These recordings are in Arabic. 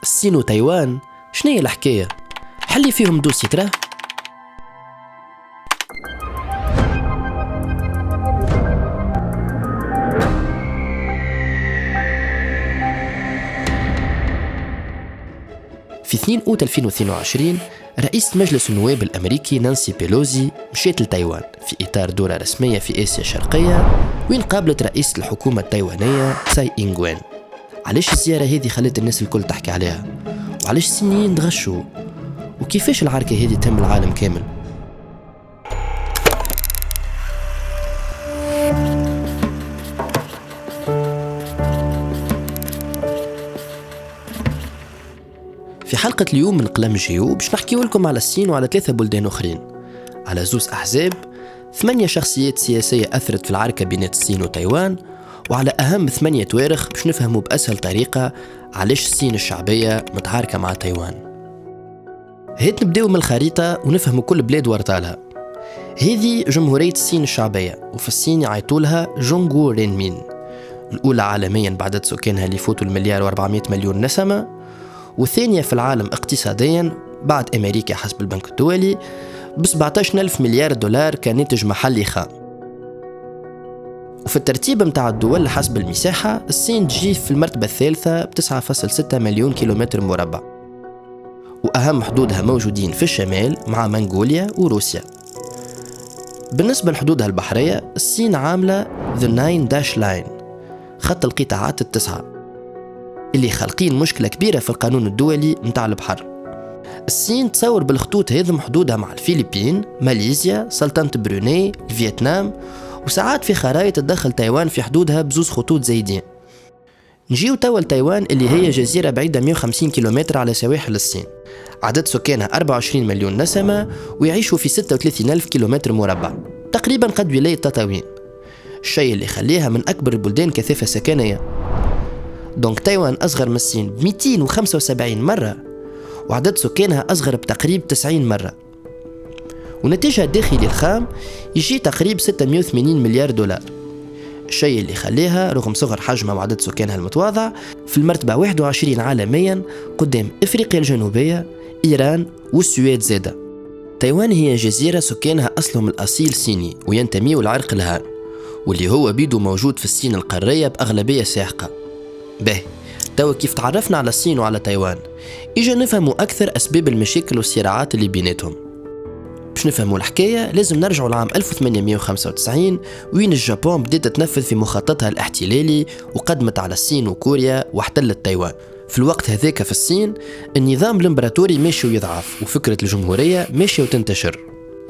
الصين وتايوان شنية الحكاية؟ حلي فيهم دوسي تراه. في 2 أوت 2022 رئيس مجلس النواب الأمريكي نانسي بيلوزي مشيت لتايوان في إطار دورة رسمية في آسيا الشرقية، وين قابلت رئيس الحكومة التايوانية ساي إنغوين. علاش الزيارة هذه خلت الناس الكل تحكي عليها؟ وعلاش الصينيين تغشوا؟ وكيفاش العركة هذه تهم العالم كامل؟ في حلقة اليوم من قلم جيو باش نحكيو لكم على الصين وعلى 3 بلدان أخرين، على زوز أحزاب، 8 شخصيات سياسية أثرت في العركة بين الصين وتايوان، وعلى أهم 8 توارخ باش نفهموا بأسهل طريقة علاش الصين الشعبية متعاركة مع تايوان. هيت نبداو من الخريطة ونفهموا كل بلاد ورطالها. هذه جمهورية الصين الشعبية، وفي الصين يعيطولها جونغو رينمين، الأولى عالميا بعدد سكانها اللي يفوتوا 1,400,000,000 نسمة، والثانية في العالم اقتصاديا بعد أمريكا حسب البنك الدولي ب 17,000 مليار دولار كناتج محلي خام. وفي الترتيب متاع الدول حسب المساحة الصين تجي في المرتبة الثالثة ب 9.6 مليون كيلومتر مربع، وأهم حدودها موجودين في الشمال مع منغوليا وروسيا. بالنسبة لحدودها البحرية الصين عاملة The 9 Dash Line، خط القطاعات التسعة، اللي خلقين مشكلة كبيرة في القانون الدولي متاع البحر. الصين تصور بالخطوط هذم حدودها مع الفلبين، ماليزيا، سلطنة بروناي، الفيتنام، وساعات في خرائط تدخل تايوان في حدودها بزوز خطوط زايدين. نجيو توا لتايوان اللي هي جزيرة بعيدة 150 كيلومتر على سواحل الصين، عدد سكانها 24 مليون نسمة، ويعيشوا في 36,000 كيلومتر مربع، تقريبا قد ولاية تطاوين، الشيء اللي يخليها من أكبر البلدان كثافة سكانية. دونك تايوان أصغر من الصين ب 275 مرة، وعدد سكانها أصغر بتقريب 90 مرة، ونتيجها الداخلي الخام يجي تقريب 680 مليار دولار، الشيء اللي خليها رغم صغر حجمها وعدد سكانها المتواضع في المرتبة 21 عالميا قدام إفريقيا الجنوبية، إيران والسويد زادة. تايوان هي جزيرة سكانها أصلهم الأصيل صيني وينتميوا العرق الهان، واللي هو بيدو موجود في الصين القارية بأغلبية ساحقة. به توا كيف تعرفنا على الصين وعلى تايوان، إجا نفهموا أكثر أسباب المشاكل والصراعات اللي بيناتهم. باش نفهموا الحكاية لازم نرجعوا لعام 1895 وين اليابان بدأت تنفذ في مخططها الاحتلالي وقدمت على الصين وكوريا واحتلت تايوان. في الوقت هذاك في الصين النظام الامبراطوري ماشي ويضعف وفكرة الجمهورية ماشي وتنتشر،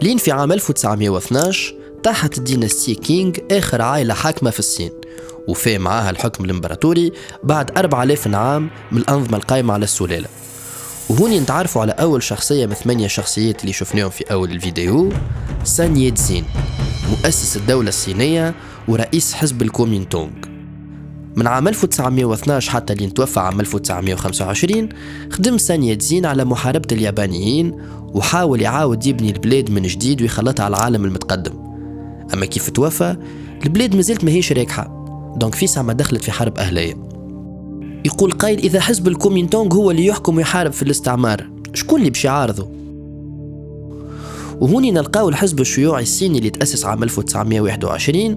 لين في عام 1912 طاحت الديناستي كينغ آخر عائلة حاكمة في الصين، وفي معاها الحكم الامبراطوري بعد 4000 عام من الأنظمة القائمة على السلالة. وهوني نتعرفوا على أول شخصية من 8 شخصيات اللي شفناهم في أول الفيديو، سان ياتزين، مؤسس الدولة الصينية ورئيس حزب الكومينتونغ. من عام 1912 حتى اللي توفى عام 1925 خدم سان ياتزين على محاربة اليابانيين، وحاول يعاود يبني البلاد من جديد ويخلطها على العالم المتقدم. أما كيف توفى البلاد مازالت ماهيش راكحة، دونك في ساعة ما دخلت في حرب أهلية. يقول قائل إذا حزب الكومينتونغ هو اللي يحكم ويحارب في الاستعمار، شكون اللي باش يعارضه؟ وهوني نلقاو الحزب الشيوعي الصيني اللي تأسس عام 1921،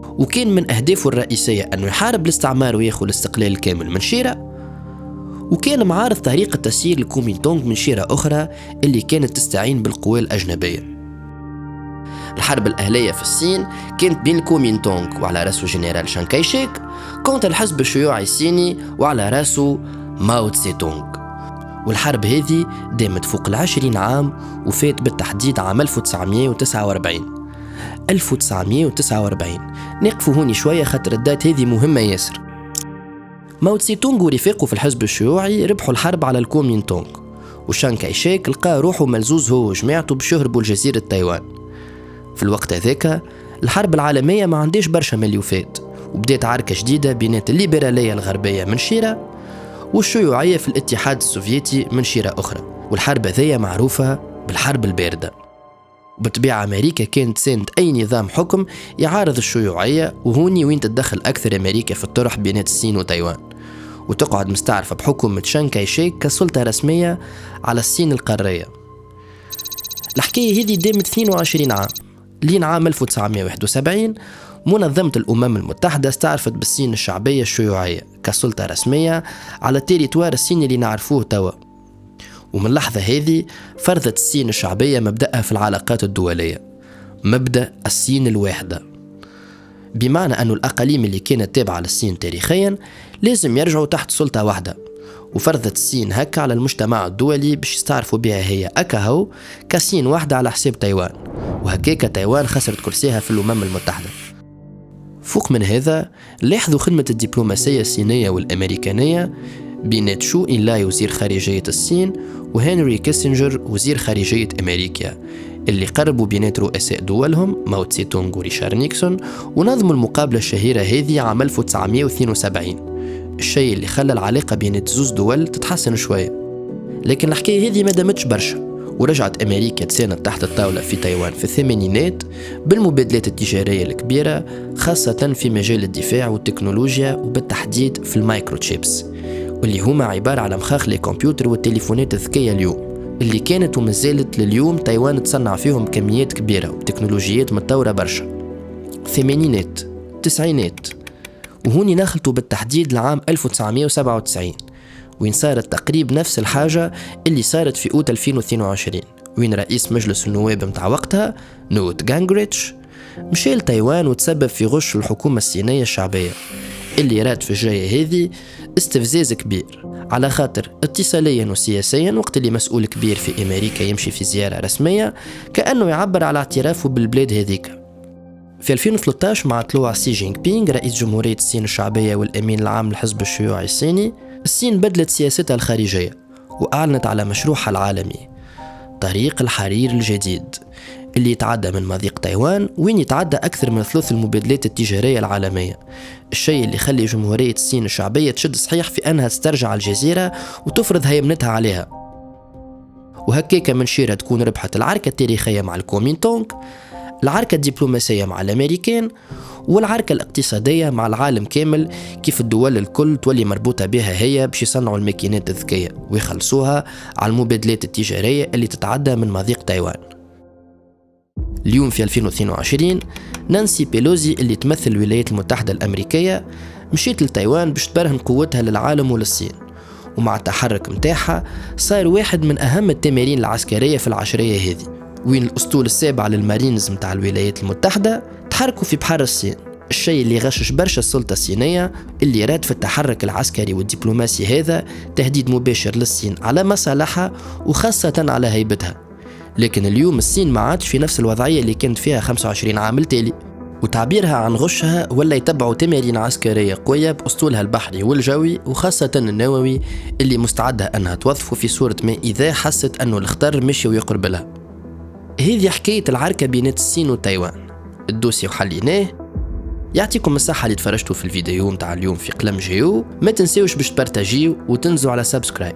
وكان من أهدافه الرئيسية أنه يحارب الاستعمار وياخذ الاستقلال الكامل من شيرة، وكان معارض طريقة تسيير الكومينتونغ من شيرة أخرى اللي كانت تستعين بالقوى الأجنبية. الحرب الأهلية في الصين كانت بين الكومينتونغ وعلى رأسه جنرال شان كايشيك كونت الحزب الشيوعي الصيني وعلى رأسه ماو تسي تونغ، والحرب هذه دامت فوق 20 عام وفات بالتحديد عام 1949. 1949 نقفوا هوني شوية خاطر الدات هذه مهمة ياسر. ماو تسي تونغ ورفاقه في الحزب الشيوعي ربحوا الحرب على الكومينتونغ، وشان كايشيك لقى روحه ملزوز هو وجماعته باش يهربوا لجزيرة تايوان. في الوقت هذاك الحرب العالمية ما عنديش برشا مليوفات، وبدأت عركة جديدة بينات الليبرالية الغربية من شيرة والشيوعية في الاتحاد السوفيتي من شيرة أخرى، والحرب هذية معروفة بالحرب الباردة. بطبيعة أمريكا كانت ساند أي نظام حكم يعارض الشيوعية، وهوني وين تتدخل أكثر أمريكا في الطرح بينات الصين وتايوان، وتقعد مستعرفة بحكومة شان كايشيك كسلطة رسمية على الصين القارية. الحكاية هذه دامت 22 عام، لين عام 1971 منظمة الأمم المتحدة استعرفت بالصين الشعبية الشيوعية كسلطة رسمية على التيريتوار الصيني اللي نعرفوه توا. ومن اللحظة هذه فرضت الصين الشعبية مبدأها في العلاقات الدولية، مبدأ الصين الواحدة، بمعنى أن الأقاليم اللي كانت تابعة للصين تاريخيا لازم يرجعوا تحت سلطة واحدة. وفرضت الصين هكا على المجتمع الدولي باش يستعرفوا بها هي أكاهو كصين واحدة على حساب تايوان، وهكاك تايوان خسرت كرسيها في الأمم المتحدة. فوق من هذا لاحظوا خدمة الدبلوماسية الصينية والأمريكانية بين تشو إنلاي وزير خارجية الصين وهنري كيسنجر وزير خارجية أمريكا، اللي قربوا بينات رؤساء دولهم ماو تسي تونغ وريشار نيكسون، ونظموا المقابلة الشهيرة هذه عام 1972، الشيء اللي خلى العلاقة بين زوز دول تتحسن شوية. لكن الحكاية هذه ما دامتش برشا، ورجعت أمريكا تساند تحت الطاولة في تايوان في الثمانينات بالمبادلات التجارية الكبيرة، خاصة في مجال الدفاع والتكنولوجيا، وبالتحديد في المايكروتشيبس، واللي هما عبارة على مخاخ الكمبيوتر والتليفونات الذكية اليوم، اللي كانت ومازالت لليوم تايوان تصنع فيهم كميات كبيرة وتكنولوجيات متطورة برشا. الثمانينات، التسعينات، وهوني نخلطوا بالتحديد لعام 1997، وين صارت تقريب نفس الحاجة اللي صارت في أوت 2022، وين رئيس مجلس النواب متاع وقتها نوت جانغريتش مشى لتايوان وتسبب في غش الحكومة الصينية الشعبية، اللي راد في الجاية هذه استفزاز كبير، على خاطر اتصاليا وسياسيا وقت اللي مسؤول كبير في أمريكا يمشي في زيارة رسمية كأنه يعبر على اعترافه بالبلاد هذيك. في 2013 مع طلوع سي جين بينغ رئيس جمهورية الصين الشعبية والأمين العام للحزب الشيوعي الصيني، الصين بدلت سياستها الخارجية وأعلنت على مشروعها العالمي طريق الحرير الجديد، اللي يتعدى من مضيق تايوان وين يتعدى أكثر من ثلث المبادلات التجارية العالمية، الشيء اللي يخلي جمهورية الصين الشعبية تشد صحيح في أنها تسترجع الجزيرة وتفرض هيمنتها عليها. وهكاك من شيرة تكون ربحت العركة التاريخية مع الكومينتونغ، العركة الدبلوماسية مع الأمريكان، والعركة الاقتصادية مع العالم كامل، كيف الدول الكل تولي مربوطة بها هي باش يصنعوا الماكينات الذكية ويخلصوها على المبادلات التجارية اللي تتعدى من مضيق تايوان. اليوم في 2022 نانسي بيلوزي اللي تمثل الولايات المتحدة الأمريكية مشيت لتايوان باش تبرهن قوتها للعالم وللصين، ومع التحرك متاعها صار واحد من أهم التمارين العسكرية في العشرية هذه، وين الأسطول السابع للمارينز متاع الولايات المتحدة تحركوا في بحر الصين، الشيء اللي غشش برشا السلطة الصينية اللي راد في التحرك العسكري والدبلوماسي هذا تهديد مباشر للصين على مصالحها وخاصة على هيبتها. لكن اليوم الصين ما عادش في نفس الوضعية اللي كانت فيها 25 عام التالي، وتعبيرها عن غشها ولا يتبعوا تمارين عسكرية قوية بأسطولها البحري والجوي وخاصة النووي اللي مستعدة أنها توظفه في صورة ما إذا حست أنه الخطر مشي ويقرب لها. هذه حكاية العركة بين الصين وتايوان، الدوسي وحليناه. يعطيكم الصحة اللي تفرجتوا في الفيديو متاع اليوم في قلم جيو، ما تنسيوش باش تبارتاجيو وتنزلوا على سبسكرايب.